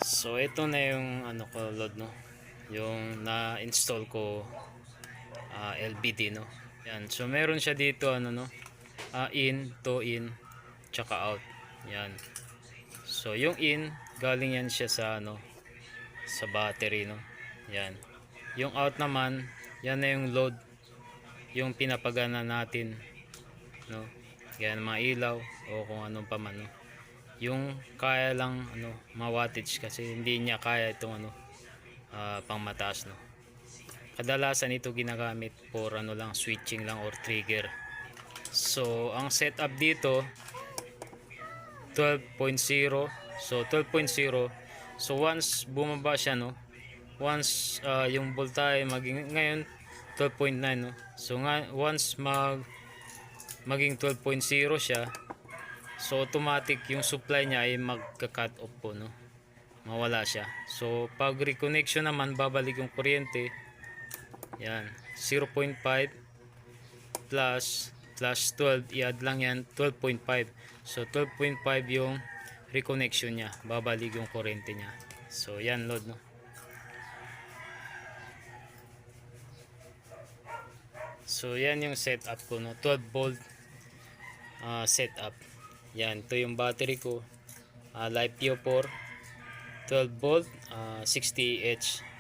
So ito na yung ano ko load, no, yung na-install ko LBD, no. Yan. So meron siya dito ano, no, in to in tsaka out. Yan. So yung in galing yan siya sa ano, sa battery, no. Yan. Yung out naman, yan na yung load, yung pinapagana natin, no. Yan, mga ilaw o kung anong pa man, no. Yung kaya lang ano, ma-wattage kasi hindi niya kaya itong ano, pang mataas, no. Kadalasan ito ginagamit for ano lang, switching lang or trigger. So ang setup dito 12.0. So 12.0. So once bumaba siya, no, once yung voltage maging ngayon 12.9, no. So once maging 12.0 siya, so automatic yung supply niya ay magka-cut off po, no. Mawala siya. So pag reconnection naman, babalik yung kuryente. Yan, 0.5 plus 12, i-add lang yan, 12.5. So 12.5 yung reconnection niya, babalik yung kuryente niya. So yan load, no. So yan yung setup ko, no, 12 volt setup. Yan, ito yung battery ko, LiFePO4 12 volt 60Ah.